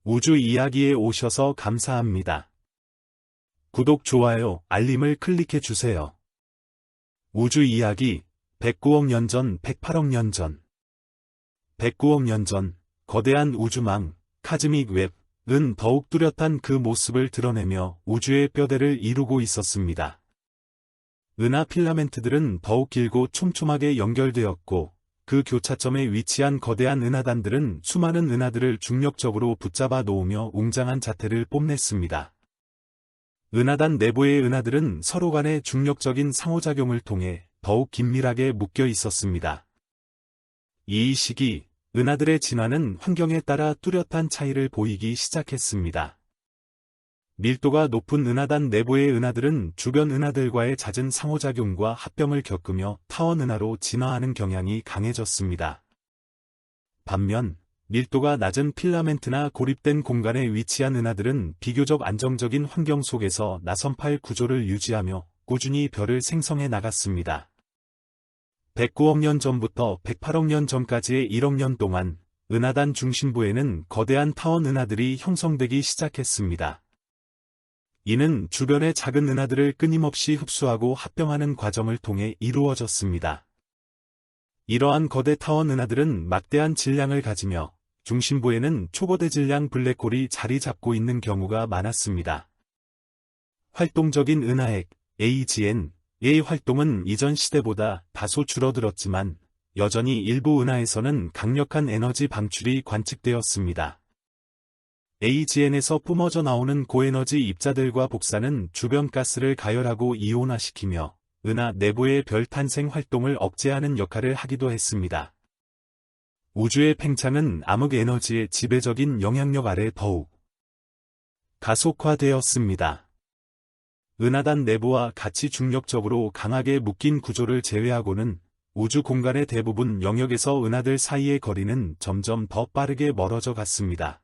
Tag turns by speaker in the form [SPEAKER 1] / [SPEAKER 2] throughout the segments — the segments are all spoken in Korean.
[SPEAKER 1] 우주 이야기에 오셔서 감사합니다. 구독, 좋아요, 알림을 클릭해 주세요. 우주 이야기 109억 년 전, 108억 년 전. 109억 년 전, 거대한 우주망, 카즈믹 웹은 더욱 뚜렷한 그 모습을 드러내며 우주의 뼈대를 이루고 있었습니다. 은하 필라멘트들은 더욱 길고 촘촘하게 연결되었고, 그 교차점에 위치한 거대한 은하단들은 수많은 은하들을 중력적으로 붙잡아 놓으며 웅장한 자태를 뽐냈습니다. 은하단 내부의 은하들은 서로 간의 중력적인 상호작용을 통해 더욱 긴밀하게 묶여 있었습니다. 이 시기, 은하들의 진화는 환경에 따라 뚜렷한 차이를 보이기 시작했습니다. 밀도가 높은 은하단 내부의 은하들은 주변 은하들과의 잦은 상호작용과 합병을 겪으며 타원 은하로 진화하는 경향이 강해졌습니다. 반면, 밀도가 낮은 필라멘트나 고립된 공간에 위치한 은하들은 비교적 안정적인 환경 속에서 나선팔 구조를 유지하며 꾸준히 별을 생성해 나갔습니다. 109억 년 전부터 108억 년 전까지의 1억 년 동안 은하단 중심부에는 거대한 타원 은하들이 형성되기 시작했습니다. 이는 주변의 작은 은하들을 끊임없이 흡수하고 합병하는 과정을 통해 이루어졌습니다. 이러한 거대 타원 은하들은 막대한 질량을 가지며 중심부에는 초거대 질량 블랙홀이 자리 잡고 있는 경우가 많았습니다. 활동적인 은하핵 AGN의 활동은 이전 시대보다 다소 줄어들었지만 여전히 일부 은하에서는 강력한 에너지 방출이 관측되었습니다. AGN에서 뿜어져 나오는 고에너지 입자들과 복사는 주변 가스를 가열하고 이온화시키며 은하 내부의 별 탄생 활동을 억제하는 역할을 하기도 했습니다. 우주의 팽창은 암흑 에너지의 지배적인 영향력 아래 더욱 가속화되었습니다. 은하단 내부와 같이 중력적으로 강하게 묶인 구조를 제외하고는 우주 공간의 대부분 영역에서 은하들 사이의 거리는 점점 더 빠르게 멀어져 갔습니다.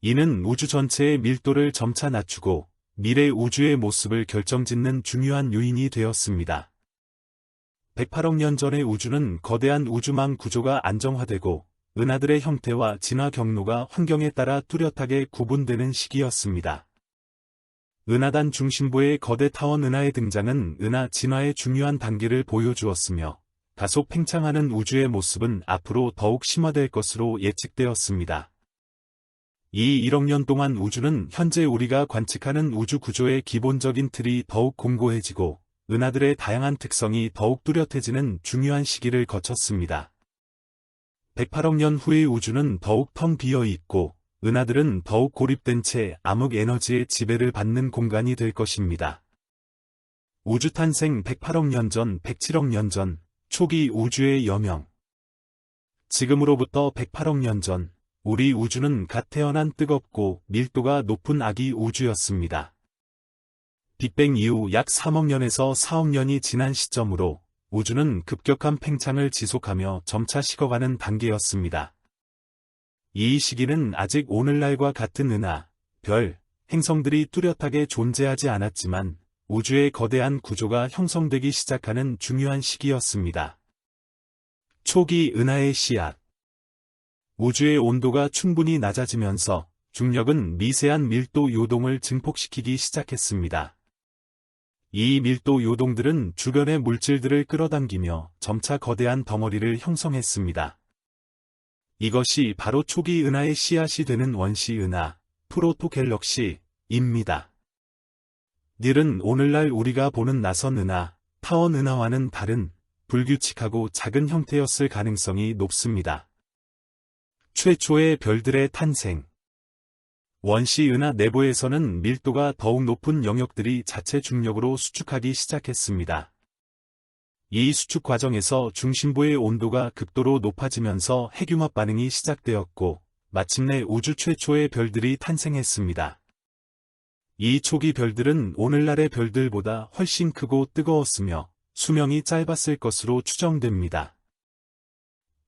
[SPEAKER 1] 이는 우주 전체의 밀도를 점차 낮추고 미래 우주의 모습을 결정짓는 중요한 요인이 되었습니다. 108억 년 전의 우주는 거대한 우주망 구조가 안정화되고 은하들의 형태와 진화 경로가 환경에 따라 뚜렷하게 구분되는 시기였습니다. 은하단 중심부의 거대 타원 은하의 등장은 은하 진화의 중요한 단계를 보여주었으며 가속 팽창하는 우주의 모습은 앞으로 더욱 심화될 것으로 예측되었습니다. 이 1억 년 동안 우주는 현재 우리가 관측하는 우주 구조의 기본적인 틀이 더욱 공고해지고 은하들의 다양한 특성이 더욱 뚜렷해지는 중요한 시기를 거쳤습니다. 108억 년 후의 우주는 더욱 텅 비어 있고 은하들은 더욱 고립된 채 암흑 에너지의 지배를 받는 공간이 될 것입니다. 우주 탄생 108억 년 전, 107억 년 전, 초기 우주의 여명. 지금으로부터 108억 년 전, 우리 우주는 갓 태어난 뜨겁고 밀도가 높은 아기 우주였습니다. 빅뱅 이후 약 3억 년에서 4억 년이 지난 시점으로 우주는 급격한 팽창을 지속하며 점차 식어가는 단계였습니다. 이 시기는 아직 오늘날과 같은 은하, 별, 행성들이 뚜렷하게 존재하지 않았지만 우주의 거대한 구조가 형성되기 시작하는 중요한 시기였습니다. 초기 은하의 씨앗. 우주의 온도가 충분히 낮아지면서 중력은 미세한 밀도 요동을 증폭시키기 시작했습니다. 이 밀도 요동들은 주변의 물질들을 끌어당기며 점차 거대한 덩어리를 형성했습니다. 이것이 바로 초기 은하의 씨앗이 되는 원시 은하, 프로토갤럭시입니다. 닐은 오늘날 우리가 보는 나선 은하, 타원 은하와는 다른 불규칙하고 작은 형태였을 가능성이 높습니다. 최초의 별들의 탄생. 원시 은하 내부에서는 밀도가 더욱 높은 영역들이 자체 중력으로 수축하기 시작했습니다. 이 수축 과정에서 중심부의 온도가 극도로 높아지면서 핵융합 반응이 시작되었고 마침내 우주 최초의 별들이 탄생했습니다. 이 초기 별들은 오늘날의 별들보다 훨씬 크고 뜨거웠으며 수명이 짧았을 것으로 추정됩니다.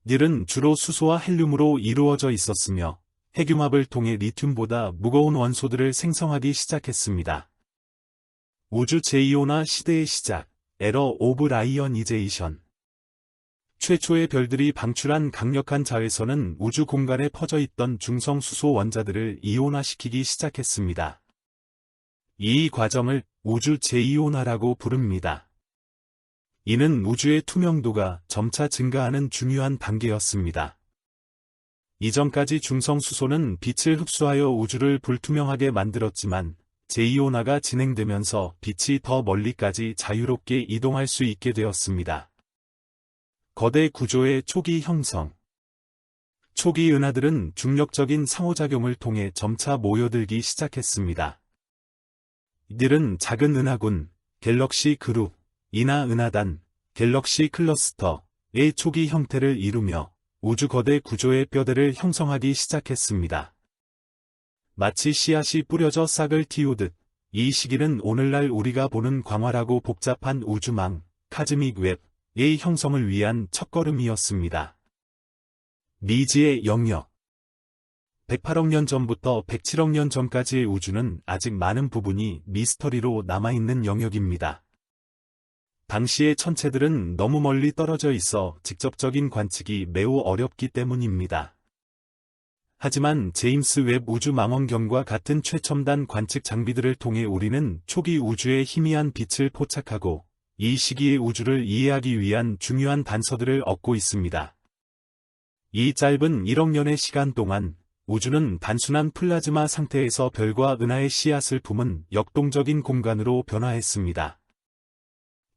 [SPEAKER 1] 닐은 주로 수소와 헬륨으로 이루어져 있었으며 핵융합을 통해 리튬보다 무거운 원소들을 생성하기 시작했습니다. 우주 제2호나 시대의 시작, 에러 오브 라이어니제이션. 최초의 별들이 방출한 강력한 자외선은 우주 공간에 퍼져 있던 중성 수소 원자들을 이온화시키기 시작했습니다. 이 과정을 우주 재이온화라고 부릅니다. 이는 우주의 투명도가 점차 증가하는 중요한 단계였습니다. 이전까지 중성 수소는 빛을 흡수하여 우주를 불투명하게 만들었지만 재이온화가 진행되면서 빛이 더 멀리까지 자유롭게 이동할 수 있게 되었습니다. 거대 구조의 초기 형성. 초기 은하들은 중력적인 상호작용을 통해 점차 모여들기 시작했습니다. 이들은 작은 은하군, 갤럭시 그룹, 인하 은하단, 갤럭시 클러스터의 초기 형태를 이루며 우주 거대 구조의 뼈대를 형성하기 시작했습니다. 마치 씨앗이 뿌려져 싹을 틔우듯 이 시기는 오늘날 우리가 보는 광활하고 복잡한 우주망, 카즈믹 웹의 형성을 위한 첫걸음이었습니다. 미지의 영역. 108억 년 전부터 107억 년 전까지의 우주는 아직 많은 부분이 미스터리로 남아있는 영역입니다. 당시의 천체들은 너무 멀리 떨어져 있어 직접적인 관측이 매우 어렵기 때문입니다. 하지만 제임스 웹 우주망원경과 같은 최첨단 관측 장비들을 통해 우리는 초기 우주의 희미한 빛을 포착하고 이 시기의 우주를 이해하기 위한 중요한 단서들을 얻고 있습니다. 이 짧은 1억 년의 시간 동안 우주는 단순한 플라즈마 상태에서 별과 은하의 씨앗을 품은 역동적인 공간으로 변화했습니다.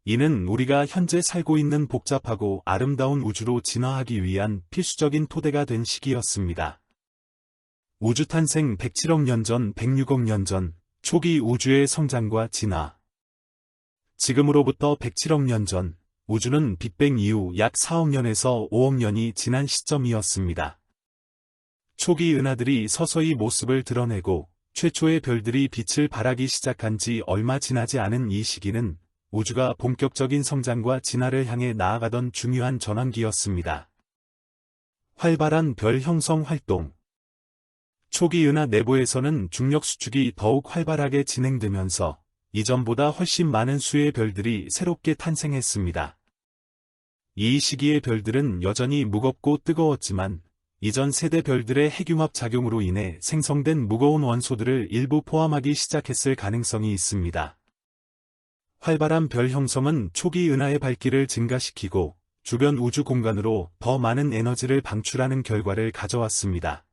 [SPEAKER 1] 이는 우리가 현재 살고 있는 복잡하고 아름다운 우주로 진화하기 위한 필수적인 토대가 된 시기였습니다. 우주 탄생 107억 년 전, 106억 년 전, 초기 우주의 성장과 진화. 지금으로부터 107억 년 전, 우주는 빅뱅 이후 약 4억 년에서 5억 년이 지난 시점이었습니다. 초기 은하들이 서서히 모습을 드러내고 최초의 별들이 빛을 발하기 시작한 지 얼마 지나지 않은 이 시기는 우주가 본격적인 성장과 진화를 향해 나아가던 중요한 전환기였습니다. 활발한 별 형성 활동. 초기 은하 내부에서는 중력 수축이 더욱 활발하게 진행되면서 이전보다 훨씬 많은 수의 별들이 새롭게 탄생했습니다. 이 시기의 별들은 여전히 무겁고 뜨거웠지만 이전 세대 별들의 핵융합 작용으로 인해 생성된 무거운 원소들을 일부 포함하기 시작했을 가능성이 있습니다. 활발한 별 형성은 초기 은하의 밝기를 증가시키고 주변 우주 공간으로 더 많은 에너지를 방출하는 결과를 가져왔습니다.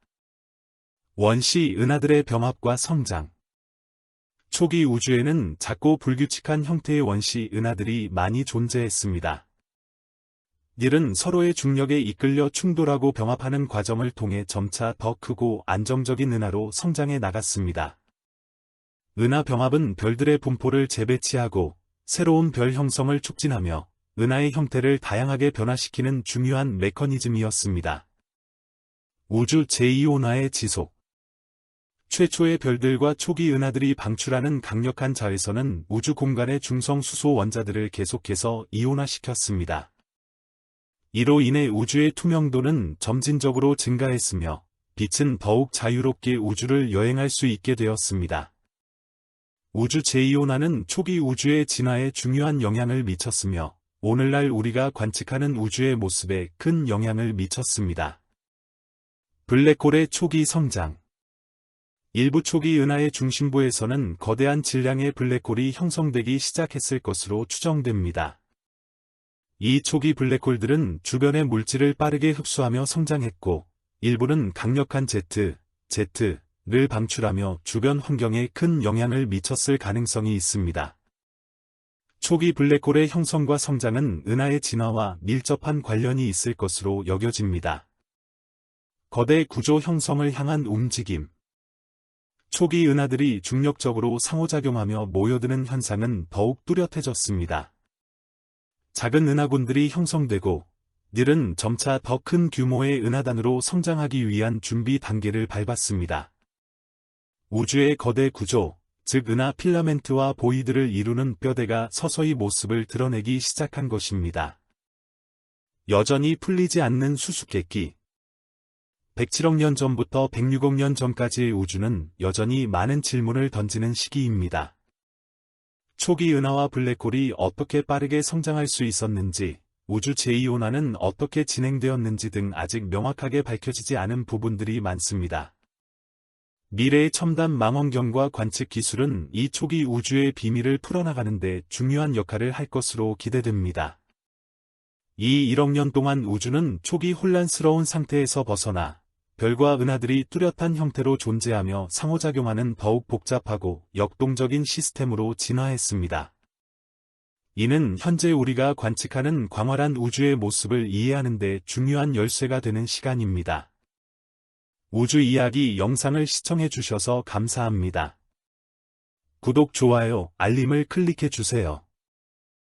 [SPEAKER 1] 원시 은하들의 병합과 성장. 초기 우주에는 작고 불규칙한 형태의 원시 은하들이 많이 존재했습니다. 이들은 서로의 중력에 이끌려 충돌하고 병합하는 과정을 통해 점차 더 크고 안정적인 은하로 성장해 나갔습니다. 은하 병합은 별들의 분포를 재배치하고 새로운 별 형성을 촉진하며 은하의 형태를 다양하게 변화시키는 중요한 메커니즘이었습니다. 우주 제2온화의 지속. 최초의 별들과 초기 은하들이 방출하는 강력한 자외선은 우주 공간의 중성 수소 원자들을 계속해서 이온화시켰습니다. 이로 인해 우주의 투명도는 점진적으로 증가했으며 빛은 더욱 자유롭게 우주를 여행할 수 있게 되었습니다. 우주 제2온화는 초기 우주의 진화에 중요한 영향을 미쳤으며 오늘날 우리가 관측하는 우주의 모습에 큰 영향을 미쳤습니다. 블랙홀의 초기 성장. 일부 초기 은하의 중심부에서는 거대한 질량의 블랙홀이 형성되기 시작했을 것으로 추정됩니다. 이 초기 블랙홀들은 주변의 물질을 빠르게 흡수하며 성장했고 일부는 강력한 Z를 방출하며 주변 환경에 큰 영향을 미쳤을 가능성이 있습니다. 초기 블랙홀의 형성과 성장은 은하의 진화와 밀접한 관련이 있을 것으로 여겨집니다. 거대 구조 형성을 향한 움직임. 초기 은하들이 중력적으로 상호작용하며 모여드는 현상은 더욱 뚜렷해졌습니다. 작은 은하군들이 형성되고 이들은 점차 더 큰 규모의 은하단으로 성장하기 위한 준비 단계를 밟았습니다. 우주의 거대 구조, 즉 은하 필라멘트와 보이드를 이루는 뼈대가 서서히 모습을 드러내기 시작한 것입니다. 여전히 풀리지 않는 수수께끼. 107억 년 전부터 106억 년 전까지의 우주는 여전히 많은 질문을 던지는 시기입니다. 초기 은하와 블랙홀이 어떻게 빠르게 성장할 수 있었는지, 우주 제2온화는 어떻게 진행되었는지 등 아직 명확하게 밝혀지지 않은 부분들이 많습니다. 미래의 첨단 망원경과 관측 기술은 이 초기 우주의 비밀을 풀어나가는 데 중요한 역할을 할 것으로 기대됩니다. 이 1억 년 동안 우주는 초기 혼란스러운 상태에서 벗어나 별과 은하들이 뚜렷한 형태로 존재하며 상호작용하는 더욱 복잡하고 역동적인 시스템으로 진화했습니다. 이는 현재 우리가 관측하는 광활한 우주의 모습을 이해하는 데 중요한 열쇠가 되는 시간입니다. 우주 이야기 영상을 시청해 주셔서 감사합니다. 구독, 좋아요, 알림을 클릭해 주세요.